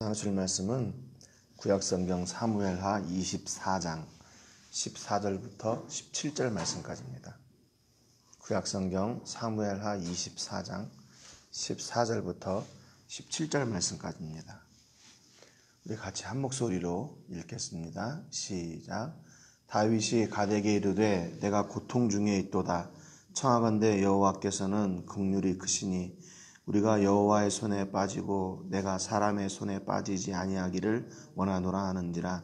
하실 말씀은 구약성경 사무엘하 24장 14절부터 17절 말씀까지입니다. 구약성경 사무엘하 24장 14절부터 17절 말씀까지입니다. 우리 같이 한 목소리로 읽겠습니다. 시작. 다윗이 갓에게 이르되 내가 고통 중에 있도다. 청하건대 여호와께서는 긍휼이 크시니 우리가 여호와의 손에 빠지고 내가 사람의 손에 빠지지 아니하기를 원하노라 하는지라.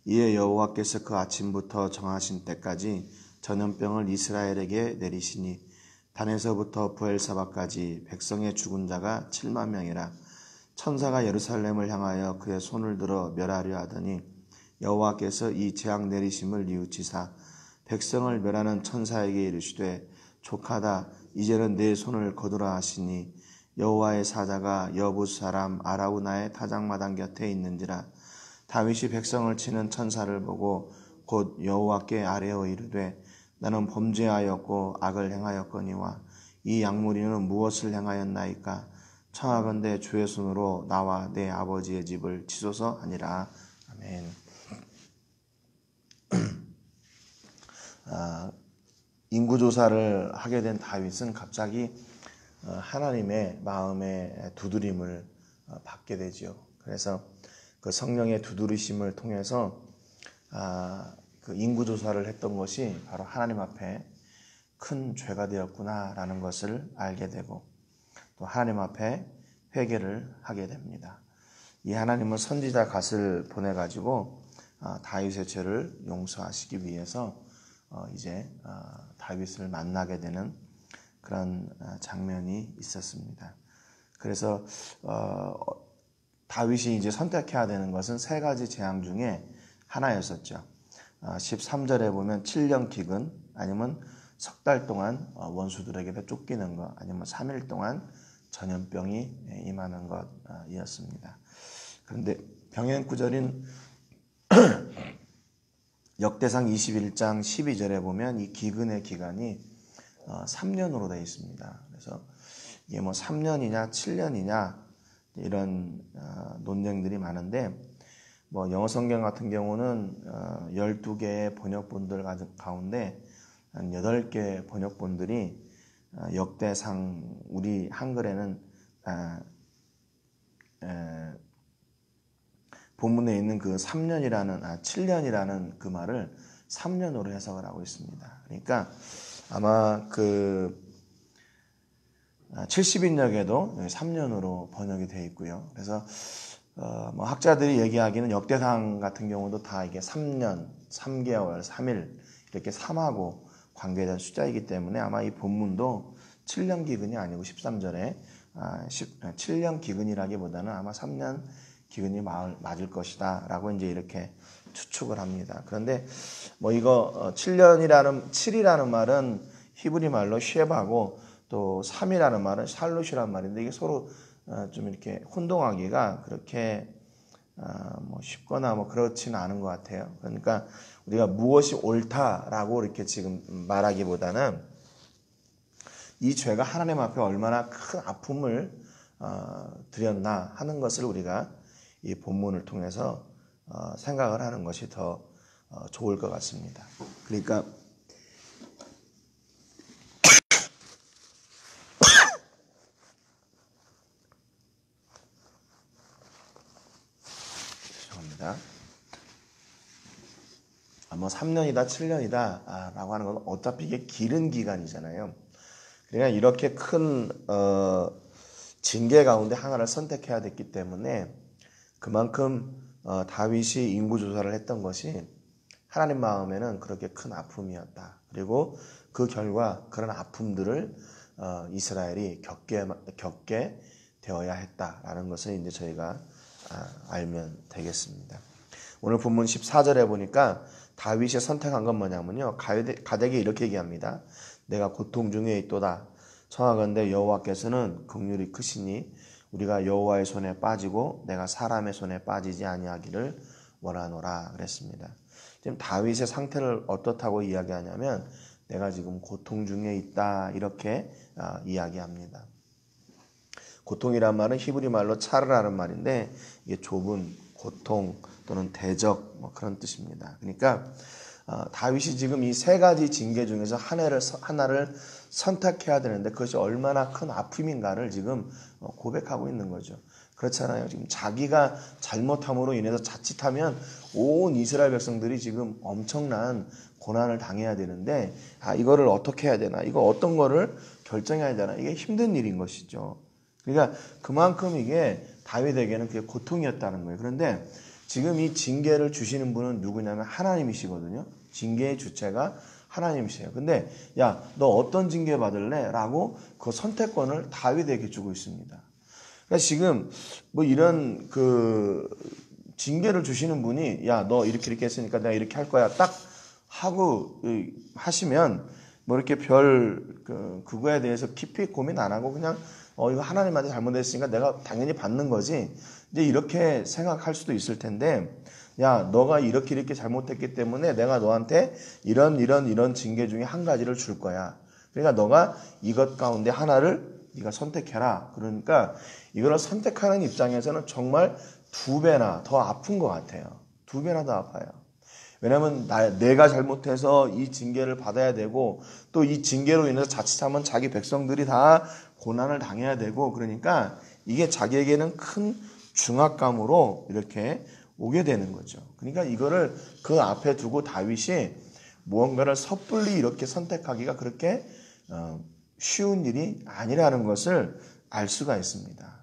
이에 여호와께서 그 아침부터 정하신 때까지 전염병을 이스라엘에게 내리시니 단에서부터 부엘사바까지 백성의 죽은 자가 7만 명이라. 천사가 예루살렘을 향하여 그의 손을 들어 멸하려 하더니 여호와께서 이 재앙 내리심을 뉘우치사 백성을 멸하는 천사에게 이르시되 족하다. 이제는 내 손을 거두라 하시니 여호와의 사자가 여부스 사람 아라우나의 타작마당 곁에 있는지라. 다윗이 백성을 치는 천사를 보고 곧 여호와께 아뢰어 이르되 나는 범죄하였고 악을 행하였거니와 이 약물이는 무엇을 행하였나이까. 청하건대 주의 손으로 나와 내 아버지의 집을 치소서 하니라. 아멘. 인구조사를 하게 된 다윗은 갑자기 하나님의 마음의 두드림을 받게 되죠. 그래서 그 성령의 두드리심을 통해서 그 인구조사를 했던 것이 바로 하나님 앞에 큰 죄가 되었구나라는 것을 알게 되고 또 하나님 앞에 회개를 하게 됩니다. 이 하나님은 선지자 갓을 보내가지고 다윗의 죄를 용서하시기 위해서 이제 다윗을 만나게 되는 그런 장면이 있었습니다. 그래서 다윗이 이제 선택해야 되는 것은 세 가지 재앙 중에 하나였었죠. 13절에 보면 7년 기근, 아니면 석 달 동안 원수들에게 쫓기는 것, 아니면 3일 동안 전염병이 임하는 것이었습니다. 그런데 병행구절인 역대상 21장 12절에 보면 이 기근의 기간이 3년으로 되어 있습니다. 그래서 이게 뭐 3년이냐 7년이냐 이런 논쟁들이 많은데, 뭐 영어 성경 같은 경우는 12개의 번역본들 가운데 한 8개 번역본들이 역대상 우리 한글에는 본문에 있는 그 7년이라는 그 말을 3년으로 해석을 하고 있습니다. 그러니까 아마 그 70인역에도 3년으로 번역이 되어 있고요. 그래서 뭐 학자들이 얘기하기는 역대상 같은 경우도 다 이게 3년, 3개월, 3일 이렇게 3하고 관계된 숫자이기 때문에 아마 이 본문도 7년 기근이 아니고 13절에 7년 기근이라기보다는 아마 3년 기근이 맞을 것이다 라고 이제 이렇게 추측을 합니다. 그런데 뭐 이거 7이라는 말은 히브리 말로 쉐바고 또 3이라는 말은 샬롯이라는 말인데 이게 서로 좀 이렇게 혼동하기가 그렇게 뭐 쉽거나 뭐 그렇지는 않은 것 같아요. 그러니까 우리가 무엇이 옳다라고 이렇게 지금 말하기보다는 이 죄가 하나님 앞에 얼마나 큰 아픔을 드렸나 하는 것을 우리가 이 본문을 통해서 생각을 하는 것이 더 좋을 것 같습니다. 그러니까 죄송합니다. 뭐 3년이다 7년이다 라고 하는 건 어차피 이게 길은 기간이잖아요. 그러니까 이렇게 큰 징계 가운데 하나를 선택해야 됐기 때문에 그만큼 다윗이 인구조사를 했던 것이 하나님 마음에는 그렇게 큰 아픔이었다. 그리고 그 결과 그런 아픔들을 이스라엘이 겪게 되어야 했다라는 것을 이제 저희가 알면 되겠습니다. 오늘 본문 14절에 보니까 다윗이 선택한 건 뭐냐면요, 갓에게 이렇게 얘기합니다. 내가 고통 중에 있도다. 청하건대 여호와께서는 긍휼이 크시니 우리가 여호와의 손에 빠지고 내가 사람의 손에 빠지지 아니하기를 원하노라 그랬습니다. 지금 다윗의 상태를 어떻다고 이야기하냐면 내가 지금 고통 중에 있다 이렇게 이야기합니다. 고통이란 말은 히브리 말로 차르라는 말인데 이게 좁은 고통 또는 대적 뭐 그런 뜻입니다. 그러니까 다윗이 지금 이 세 가지 징계 중에서 하나를 선택해야 되는데 그것이 얼마나 큰 아픔인가를 지금 고백하고 있는 거죠. 그렇잖아요. 지금 자기가 잘못함으로 인해서 자칫하면 온 이스라엘 백성들이 지금 엄청난 고난을 당해야 되는데 이거를 어떻게 해야 되나, 이거 어떤 거를 결정해야 되나, 이게 힘든 일인 것이죠. 그러니까 그만큼 이게 다윗에게는 그게 고통이었다는 거예요. 그런데 지금 이 징계를 주시는 분은 누구냐면 하나님이시거든요. 징계의 주체가 하나님이세요. 근데 야, 너 어떤 징계 받을래? 라고 그 선택권을 다윗에게 주고 있습니다. 그러니까 지금 뭐 이런 그 징계를 주시는 분이 야, 너 이렇게 했으니까 내가 이렇게 할 거야 딱 하고 하시면 뭐 이렇게 그거에 대해서 깊이 고민 안 하고 그냥 이거 하나님한테 잘못했으니까 내가 당연히 받는 거지, 이제 이렇게 생각할 수도 있을 텐데, 야, 너가 이렇게 잘못했기 때문에 내가 너한테 이런 징계 중에 한 가지를 줄 거야. 그러니까 너가 이것 가운데 하나를 네가 선택해라. 그러니까 이걸 선택하는 입장에서는 정말 2배나 더 아픈 것 같아요. 2배나 더 아파요. 왜냐하면 내가 잘못해서 이 징계를 받아야 되고 또 이 징계로 인해서 자칫하면 자기 백성들이 다 고난을 당해야 되고, 그러니까 이게 자기에게는 큰 중압감으로 이렇게 오게 되는 거죠. 그러니까 이거를 그 앞에 두고 다윗이 무언가를 섣불리 이렇게 선택하기가 그렇게 쉬운 일이 아니라는 것을 알 수가 있습니다.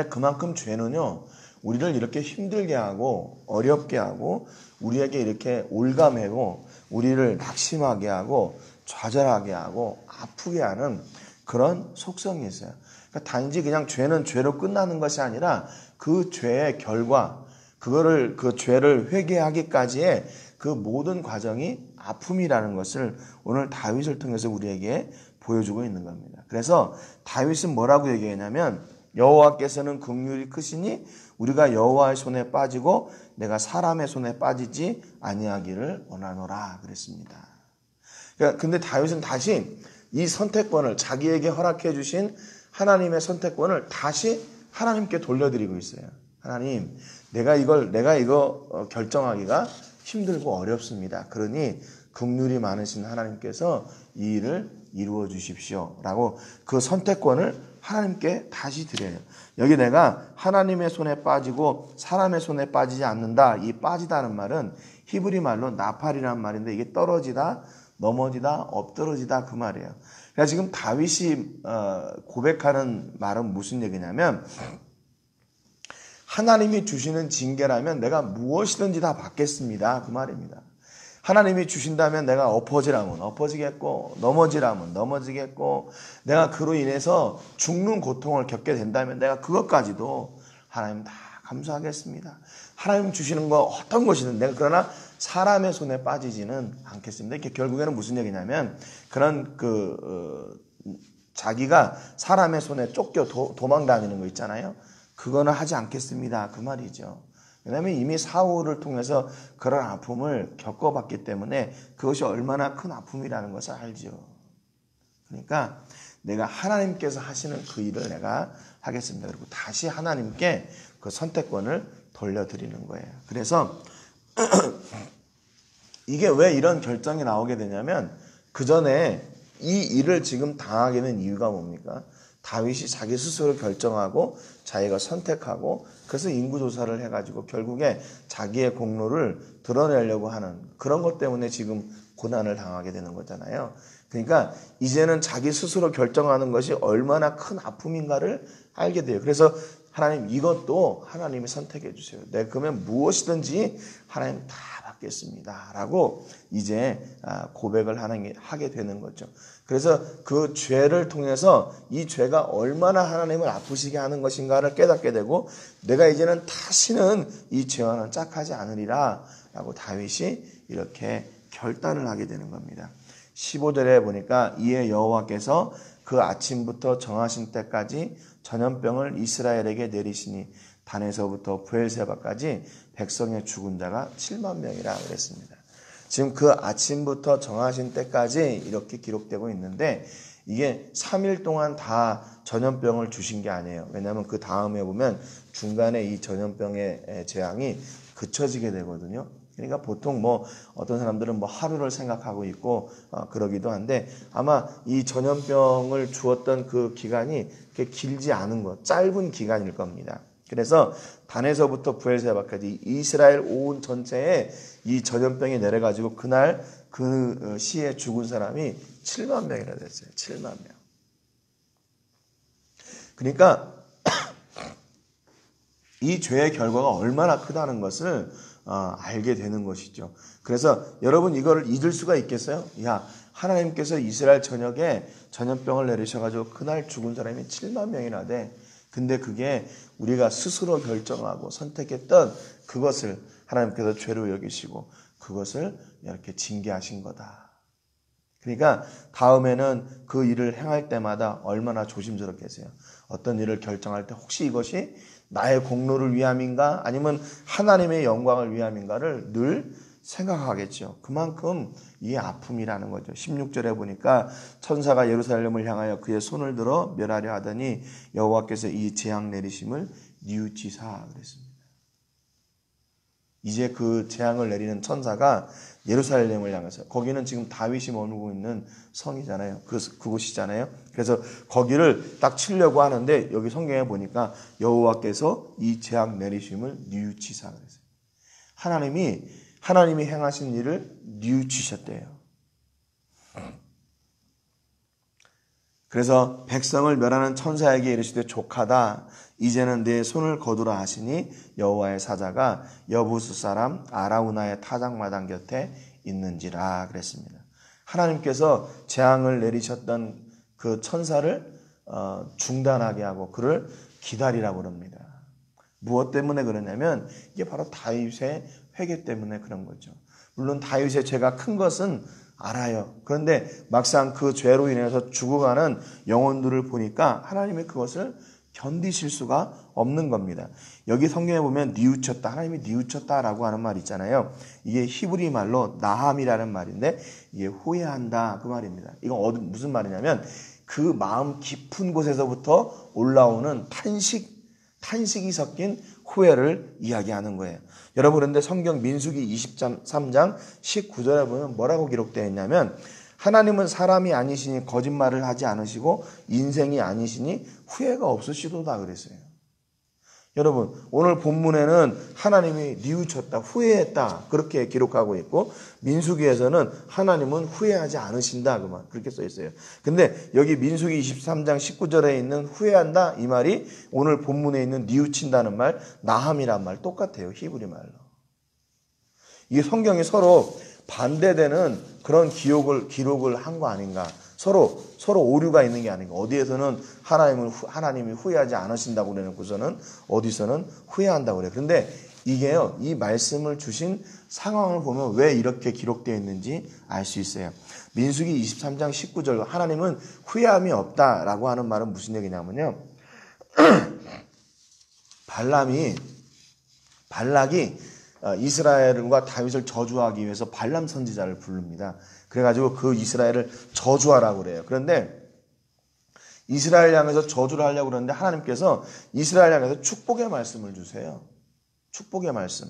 그만큼 죄는요, 우리를 이렇게 힘들게 하고 어렵게 하고 우리에게 이렇게 올가매고 우리를 낙심하게 하고 좌절하게 하고 아프게 하는 그런 속성이 있어요. 그러니까 단지 그냥 죄는 죄로 끝나는 것이 아니라 그 죄의 결과, 그 죄를 회개하기까지의 그 모든 과정이 아픔이라는 것을 오늘 다윗을 통해서 우리에게 보여주고 있는 겁니다. 그래서 다윗은 뭐라고 얘기했냐면, 여호와께서는 긍휼이 크시니 우리가 여호와의 손에 빠지고 내가 사람의 손에 빠지지 아니하기를 원하노라 그랬습니다. 근데 다윗은 다시 이 선택권을, 자기에게 허락해 주신 하나님의 선택권을 다시 하나님께 돌려드리고 있어요. 하나님, 내가 이거 결정하기가 힘들고 어렵습니다. 그러니 긍휼이 많으신 하나님께서 이 일을 이루어 주십시오 라고 그 선택권을 하나님께 다시 드려요. 여기 내가 하나님의 손에 빠지고 사람의 손에 빠지지 않는다, 이 빠지다는 말은 히브리 말로 나팔이라는 말인데 이게 떨어지다, 넘어지다, 엎드러지다 그 말이에요. 그러니까 지금 다윗이 고백하는 말은 무슨 얘기냐면, 하나님이 주시는 징계라면 내가 무엇이든지 다 받겠습니다 그 말입니다. 하나님이 주신다면 내가 엎어지라면 엎어지겠고 넘어지라면 넘어지겠고, 내가 그로 인해서 죽는 고통을 겪게 된다면 내가 그것까지도 하나님 다 감수하겠습니다. 하나님 주시는 거 어떤 것이든 내가 그러나 사람의 손에 빠지지는 않겠습니다. 이게 결국에는 무슨 얘기냐면, 그런 자기가 사람의 손에 쫓겨 도망 다니는 거 있잖아요. 그거는 하지 않겠습니다 그 말이죠. 왜냐하면 이미 사울을 통해서 그런 아픔을 겪어봤기 때문에 그것이 얼마나 큰 아픔이라는 것을 알죠. 그러니까 내가 하나님께서 하시는 그 일을 내가 하겠습니다. 그리고 다시 하나님께 그 선택권을 돌려드리는 거예요. 그래서 이게 왜 이런 결정이 나오게 되냐면, 그 전에 이 일을 지금 당하게 된 이유가 뭡니까? 다윗이 자기 스스로 결정하고 자기가 선택하고 그래서 인구조사를 해가지고 결국에 자기의 공로를 드러내려고 하는 그런 것 때문에 지금 고난을 당하게 되는 거잖아요. 그러니까 이제는 자기 스스로 결정하는 것이 얼마나 큰 아픔인가를 알게 돼요. 그래서 하나님, 이것도 하나님이 선택해 주세요. 내가 그러면 무엇이든지 하나님 다 받겠습니다 라고 이제 고백을 하게 되는 거죠. 그래서 그 죄를 통해서 이 죄가 얼마나 하나님을 아프시게 하는 것인가를 깨닫게 되고, 내가 이제는 다시는 이 죄와는 짝하지 않으리라 라고 다윗이 이렇게 결단을 하게 되는 겁니다. 15절에 보니까, 이에 여호와께서 그 아침부터 정하신 때까지 전염병을 이스라엘에게 내리시니 단에서부터 브엘세바까지 백성의 죽은 자가 7만 명이라 그랬습니다. 지금 그 아침부터 정하신 때까지 이렇게 기록되고 있는데, 이게 3일 동안 다 전염병을 주신 게 아니에요. 왜냐하면 그 다음에 보면 중간에 이 전염병의 재앙이 그쳐지게 되거든요. 그러니까 보통 어떤 사람들은 하루를 생각하고 있고 그러기도 한데 아마 이 전염병을 주었던 그 기간이 그렇게 길지 않은 것, 짧은 기간일 겁니다. 그래서 단에서부터 브엘세바까지 이스라엘 온 전체에 이 전염병이 내려가지고 그날 그 시에 죽은 사람이 7만 명이나 됐어요. 7만 명. 그러니까 이 죄의 결과가 얼마나 크다는 것을 알게 되는 것이죠. 그래서 여러분 이거를 잊을 수가 있겠어요? 하나님께서 이스라엘 전역에 전염병을 내리셔가지고 그날 죽은 사람이 7만 명이나 돼. 근데 그게 우리가 스스로 결정하고 선택했던 그것을 하나님께서 죄로 여기시고 그것을 이렇게 징계하신 거다. 그러니까 다음에는 그 일을 행할 때마다 얼마나 조심스럽겠어요. 어떤 일을 결정할 때 혹시 이것이 나의 공로를 위함인가 아니면 하나님의 영광을 위함인가를 늘 생각하겠죠. 그만큼 이게 아픔이라는 거죠. 16절에 보니까 천사가 예루살렘을 향하여 그의 손을 들어 멸하려 하더니 여호와께서 이 재앙 내리심을 뉘우치사 그랬습니다. 이제 그 재앙을 내리는 천사가 예루살렘을 향해서 거기는 지금 다윗이 머물고 있는 성이잖아요. 그곳이잖아요. 그래서 거기를 딱 치려고 하는데 여기 성경에 보니까 여호와께서 이 재앙 내리심을 뉘우치사 그랬어요. 하나님이 행하신 일을 뉘우치셨대요. 그래서 백성을 멸하는 천사에게 이르시되 족하다. 이제는 내 손을 거두라 하시니 여호와의 사자가 여부스 사람 아라우나의 타작마당 곁에 있는지라 그랬습니다. 하나님께서 재앙을 내리셨던 그 천사를 중단하게 하고 그를 기다리라고 그럽니다. 무엇 때문에 그러냐면 이게 바로 다윗의 회개 때문에 그런 거죠. 물론 다윗의 죄가 큰 것은 알아요. 그런데 막상 그 죄로 인해서 죽어가는 영혼들을 보니까 하나님이 그것을 견디실 수가 없는 겁니다. 여기 성경에 보면 뉘우쳤다. 하나님이 뉘우쳤다라고 하는 말 있잖아요. 이게 히브리 말로 나함이라는 말인데 이게 후회한다 그 말입니다. 이건 무슨 말이냐면 그 마음 깊은 곳에서부터 올라오는 탄식이 섞인 후회를 이야기하는 거예요. 여러분 그런데 성경 민수기 23장 19절에 보면 뭐라고 기록되어 있냐면 하나님은 사람이 아니시니 거짓말을 하지 않으시고 인생이 아니시니 후회가 없으시도다 그랬어요. 여러분 오늘 본문에는 하나님이 뉘우쳤다, 후회했다 그렇게 기록하고 있고 민수기에서는 하나님은 후회하지 않으신다 그렇게 써 있어요. 근데 여기 민수기 23장 19절에 있는 후회한다 이 말이 오늘 본문에 있는 뉘우친다는 말, 나함이란 말 똑같아요. 히브리 말로. 이게 성경이 서로 반대되는 그런 기록을 한 거 아닌가. 서로 오류가 있는 게 아닌가. 어디에서는 하나님이 후회하지 않으신다고 그래놓고서는 어디서는 후회한다고 그래요. 그런데 이게요, 이 말씀을 주신 상황을 보면 왜 이렇게 기록되어 있는지 알 수 있어요. 민수기 23장 19절 하나님은 후회함이 없다라고 하는 말은 무슨 얘기냐면요. 발락이 이스라엘과 다윗을 저주하기 위해서 발람 선지자를 부릅니다. 그래가지고 그 이스라엘을 저주하라고 그래요. 그런데 이스라엘 향해서 저주를 하려고 그러는데 하나님께서 이스라엘 향해서 축복의 말씀을 주세요. 축복의 말씀.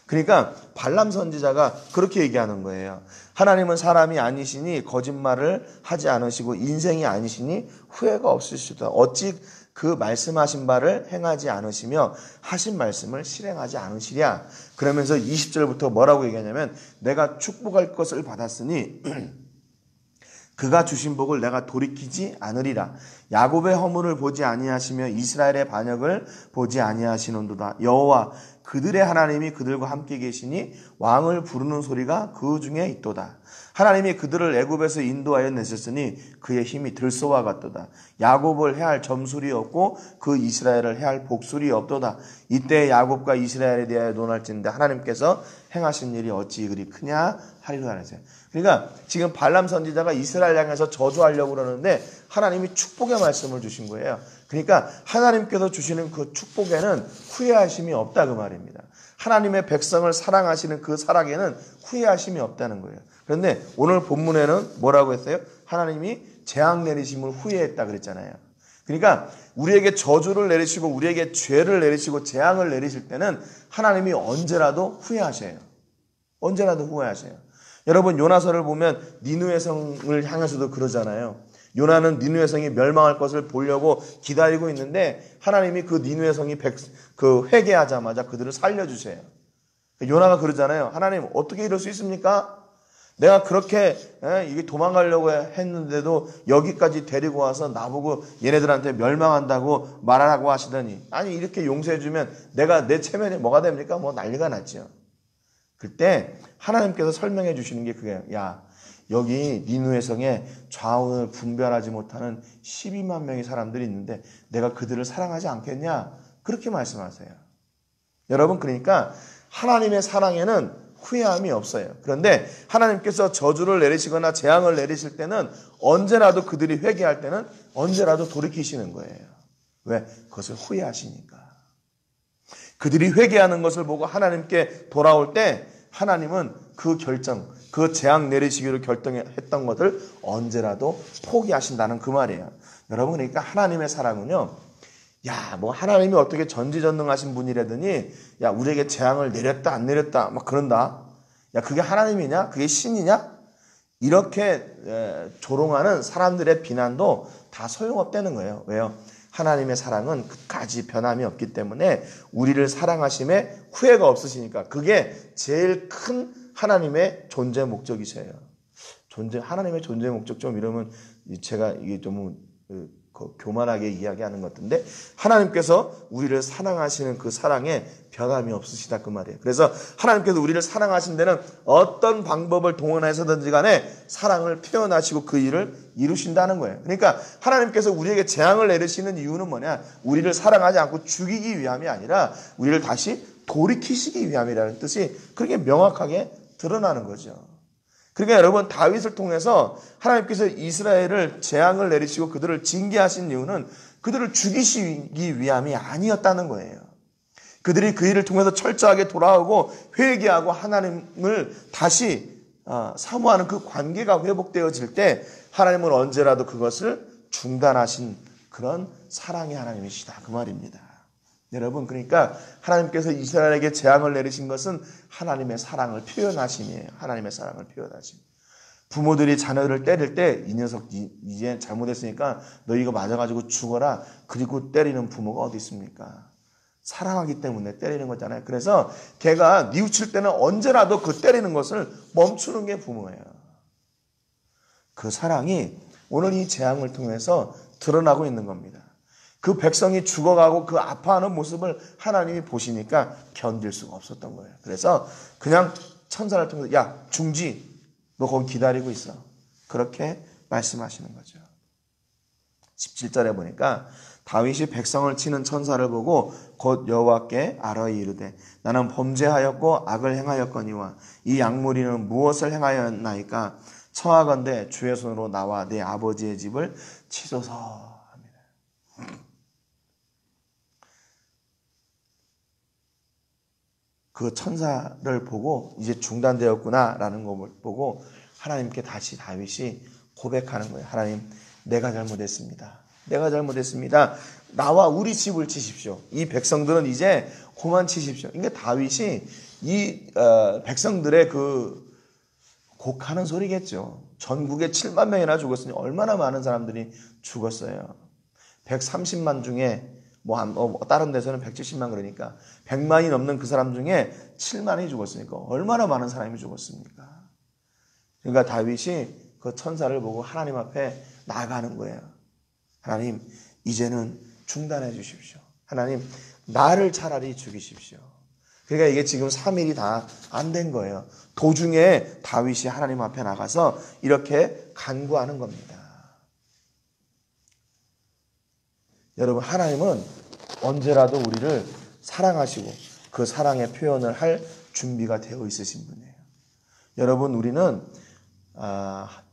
그러니까 발람 선지자가 그렇게 얘기하는 거예요. 하나님은 사람이 아니시니 거짓말을 하지 않으시고 인생이 아니시니 후회가 없으시다. 어찌 그 말씀하신 바를 행하지 않으시며 하신 말씀을 실행하지 않으시랴. 그러면서 20절부터 뭐라고 얘기하냐면 내가 축복할 것을 받았으니 그가 주신 복을 내가 돌이키지 않으리라. 야곱의 허물을 보지 아니하시며 이스라엘의 반역을 보지 아니하시는도다. 여호와 그들의 하나님이 그들과 함께 계시니 왕을 부르는 소리가 그 중에 있도다. 하나님이 그들을 애굽에서 인도하여 내셨으니 그의 힘이 들소와 같도다. 야곱을 해할 점술이 없고 그 이스라엘을 해할 복술이 없도다. 이때 야곱과 이스라엘에 대하여 논할진대 하나님께서 행하신 일이 어찌 그리 크냐 하리라 하세요. 그러니까 지금 발람 선지자가 이스라엘 향해서 저주하려고 그러는데 하나님이 축복의 말씀을 주신 거예요. 그러니까 하나님께서 주시는 그 축복에는 후회하심이 없다 그 말입니다. 하나님의 백성을 사랑하시는 그 사랑에는 후회하심이 없다는 거예요. 그런데 오늘 본문에는 뭐라고 했어요? 하나님이 재앙 내리심을 후회했다 그랬잖아요. 그러니까 우리에게 저주를 내리시고 우리에게 죄를 내리시고 재앙을 내리실 때는 하나님이 언제라도 후회하셔요. 언제라도 후회하셔요. 여러분 요나서를 보면 니느웨 성을 향해서도 그러잖아요. 요나는 니느웨 성이 멸망할 것을 보려고 기다리고 있는데 하나님이 그 니느웨 성이 회개하자마자 그들을 살려주세요. 요나가 그러잖아요. 하나님 어떻게 이럴 수 있습니까? 내가 그렇게 이게 도망가려고 했는데도 여기까지 데리고 와서 나보고 얘네들한테 멸망한다고 말하라고 하시더니 아니 이렇게 용서해주면 내가 내 체면이 뭐가 됩니까? 뭐 난리가 났죠. 그때 하나님께서 설명해 주시는 게 그게요. 야 여기 니느웨 성에 좌우를 분별하지 못하는 12만 명의 사람들이 있는데 내가 그들을 사랑하지 않겠냐? 그렇게 말씀하세요. 여러분 그러니까 하나님의 사랑에는 후회함이 없어요. 그런데 하나님께서 저주를 내리시거나 재앙을 내리실 때는 언제라도 그들이 회개할 때는 언제라도 돌이키시는 거예요. 왜? 그것을 후회하시니까. 그들이 회개하는 것을 보고 하나님께 돌아올 때 하나님은 그 결정, 그 재앙 내리시기로 결정했던 것을 언제라도 포기하신다는 그 말이에요. 여러분 그러니까 하나님의 사랑은요. 야, 뭐 하나님이 어떻게 전지전능하신 분이라더니 야, 우리에게 재앙을 내렸다 안 내렸다 막 그런다. 야, 그게 하나님이냐? 그게 신이냐? 이렇게 조롱하는 사람들의 비난도 다 소용없다는 거예요. 왜요? 하나님의 사랑은 끝까지 변함이 없기 때문에 우리를 사랑하심에 후회가 없으시니까 그게 제일 큰 하나님의 존재 목적이세요. 하나님의 존재 목적 좀 이러면 제가 이게 좀 교만하게 이야기하는 것 같은데 하나님께서 우리를 사랑하시는 그 사랑에 변함이 없으시다 그 말이에요. 그래서 하나님께서 우리를 사랑하신 데는 어떤 방법을 동원해서든지 간에 사랑을 표현하시고 그 일을 이루신다는 거예요. 그러니까 하나님께서 우리에게 재앙을 내리시는 이유는 뭐냐? 우리를 사랑하지 않고 죽이기 위함이 아니라 우리를 다시 돌이키시기 위함이라는 뜻이 그렇게 명확하게 드러나는 거죠. 그러니까 여러분 다윗을 통해서 하나님께서 이스라엘을 재앙을 내리시고 그들을 징계하신 이유는 그들을 죽이시기 위함이 아니었다는 거예요. 그들이 그 일을 통해서 철저하게 돌아오고 회개하고 하나님을 다시 사모하는 그 관계가 회복되어질 때 하나님은 언제라도 그것을 중단하신 그런 사랑의 하나님이시다 그 말입니다. 여러분 그러니까 하나님께서 이스라엘에게 재앙을 내리신 것은 하나님의 사랑을 표현하심이에요. 하나님의 사랑을 표현하심. 부모들이 자녀를 때릴 때 이 녀석 이제 잘못했으니까 너 이거 맞아가지고 죽어라. 그리고 때리는 부모가 어디 있습니까? 사랑하기 때문에 때리는 거잖아요. 그래서 걔가 뉘우칠 때는 언제라도 그 때리는 것을 멈추는 게 부모예요. 그 사랑이 오늘 이 재앙을 통해서 드러나고 있는 겁니다. 그 백성이 죽어가고 그 아파하는 모습을 하나님이 보시니까 견딜 수가 없었던 거예요. 그래서 그냥 천사를 통해서 야 중지 너 거기 기다리고 있어. 그렇게 말씀하시는 거죠. 17절에 보니까 다윗이 백성을 치는 천사를 보고 곧 여호와께 아뢰이 이르되 나는 범죄하였고 악을 행하였거니와 이 약물이는 무엇을 행하였나이까 청하건대 주의 손으로 나와 내 아버지의 집을 치소서 합니다. 그 천사를 보고 이제 중단되었구나라는 걸 보고 하나님께 다시 다윗이 고백하는 거예요. 하나님, 내가 잘못했습니다. 내가 잘못했습니다. 나와 우리 집을 치십시오. 이 백성들은 이제 그만 치십시오. 그러니까 다윗이 이 백성들의 그 곡하는 소리겠죠. 전국에 7만 명이나 죽었으니 얼마나 많은 사람들이 죽었어요. 130만 중에 다른 데서는 170만 그러니까 100만이 넘는 그 사람 중에 7만이 죽었으니까 얼마나 많은 사람이 죽었습니까? 그러니까 다윗이 그 천사를 보고 하나님 앞에 나아가는 거예요. 하나님, 이제는 중단해 주십시오. 하나님, 나를 차라리 죽이십시오. 그러니까 이게 지금 3일이 다 안 된 거예요. 도중에 다윗이 하나님 앞에 나가서 이렇게 간구하는 겁니다. 여러분, 하나님은 언제라도 우리를 사랑하시고 그 사랑의 표현을 할 준비가 되어 있으신 분이에요. 여러분, 우리는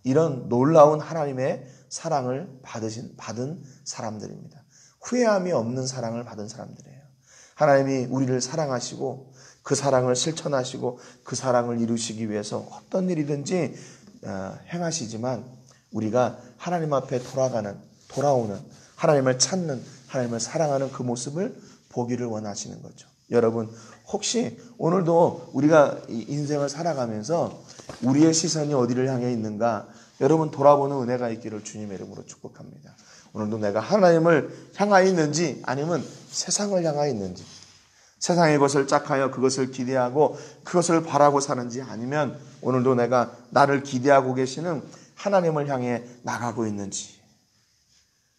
이런 놀라운 하나님의 사랑을 받은 사람들입니다. 후회함이 없는 사랑을 받은 사람들이에요. 하나님이 우리를 사랑하시고 그 사랑을 실천하시고 그 사랑을 이루시기 위해서 어떤 일이든지 행하시지만 우리가 하나님 앞에 돌아오는, 하나님을 찾는, 하나님을 사랑하는 그 모습을 보기를 원하시는 거죠. 여러분, 혹시 오늘도 우리가 인생을 살아가면서 우리의 시선이 어디를 향해 있는가, 여러분 돌아보는 은혜가 있기를 주님의 이름으로 축복합니다. 오늘도 내가 하나님을 향하여 있는지 아니면 세상을 향하여 있는지, 세상의 것을 짝하여 그것을 기대하고 그것을 바라고 사는지, 아니면 오늘도 내가 나를 기대하고 계시는 하나님을 향해 나가고 있는지,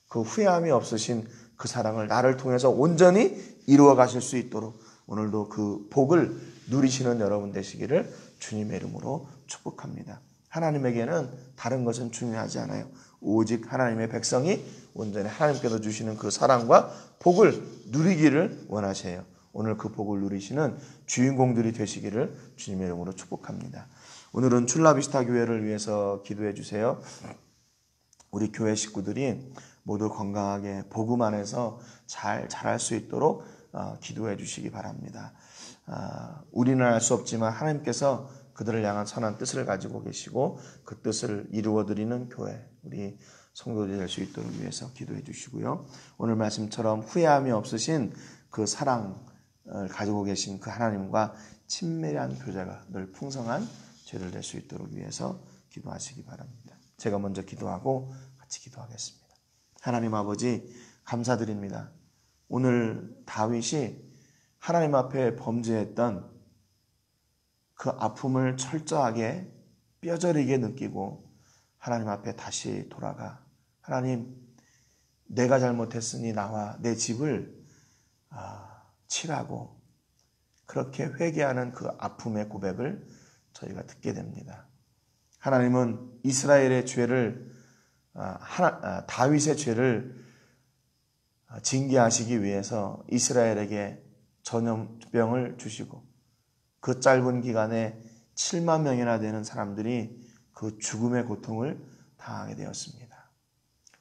그 후회함이 없으신 그 사랑을 나를 통해서 온전히 이루어 가실 수 있도록 오늘도 그 복을 누리시는 여러분 되시기를 주님의 이름으로 축복합니다. 하나님에게는 다른 것은 중요하지 않아요. 오직 하나님의 백성이 온전히 하나님께서 주시는 그 사랑과 복을 누리기를 원하세요. 오늘 그 복을 누리시는 주인공들이 되시기를 주님의 이름으로 축복합니다. 오늘은 출라비스타 교회를 위해서 기도해 주세요. 우리 교회 식구들이 모두 건강하게 복음 안에서 잘 자랄 수 있도록 기도해 주시기 바랍니다. 우리는 알 수 없지만 하나님께서 그들을 향한 선한 뜻을 가지고 계시고 그 뜻을 이루어드리는 교회, 우리 성도들이 될 수 있도록 위해서 기도해 주시고요. 오늘 말씀처럼 후회함이 없으신 그 사랑을 가지고 계신 그 하나님과 친밀한 교제가 늘 풍성한 죄를 낼 수 있도록 위해서 기도하시기 바랍니다. 제가 먼저 기도하고 같이 기도하겠습니다. 하나님 아버지, 감사드립니다. 오늘 다윗이 하나님 앞에 범죄했던 그 아픔을 철저하게 뼈저리게 느끼고 하나님 앞에 다시 돌아가, 하나님, 내가 잘못했으니 나와 내 집을 칠하고, 그렇게 회개하는 그 아픔의 고백을 저희가 듣게 됩니다. 하나님은 이스라엘의 죄를, 다윗의 죄를 징계하시기 위해서 이스라엘에게 전염병을 주시고 그 짧은 기간에 7만 명이나 되는 사람들이 그 죽음의 고통을 당하게 되었습니다.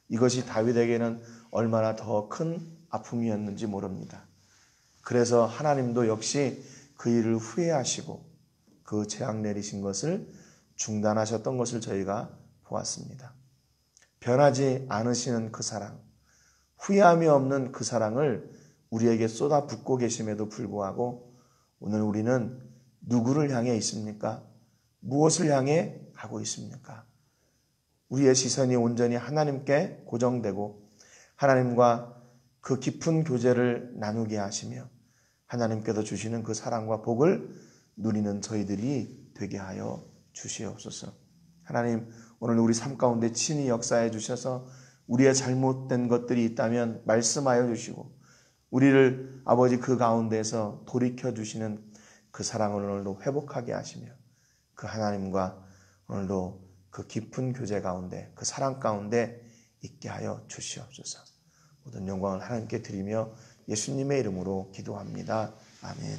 이것이 다윗에게는 얼마나 더 큰 아픔이었는지 모릅니다. 그래서 하나님도 역시 그 일을 후회하시고 그 재앙 내리신 것을 중단하셨던 것을 저희가 보았습니다. 변하지 않으시는 그 사랑, 후회함이 없는 그 사랑을 우리에게 쏟아붓고 계심에도 불구하고 오늘 우리는 누구를 향해 있습니까? 무엇을 향해 가고 있습니까? 우리의 시선이 온전히 하나님께 고정되고 하나님과 그 깊은 교제를 나누게 하시며 하나님께서 주시는 그 사랑과 복을 누리는 저희들이 되게 하여 주시옵소서. 하나님, 오늘 우리 삶 가운데 친히 역사해 주셔서 우리의 잘못된 것들이 있다면 말씀하여 주시고 우리를 아버지 그 가운데서 돌이켜 주시는 그 사랑을 오늘도 회복하게 하시며 그 하나님과 오늘도 그 깊은 교제 가운데 그 사랑 가운데 있게 하여 주시옵소서. 모든 영광을 하나님께 드리며 예수님의 이름으로 기도합니다. 아멘.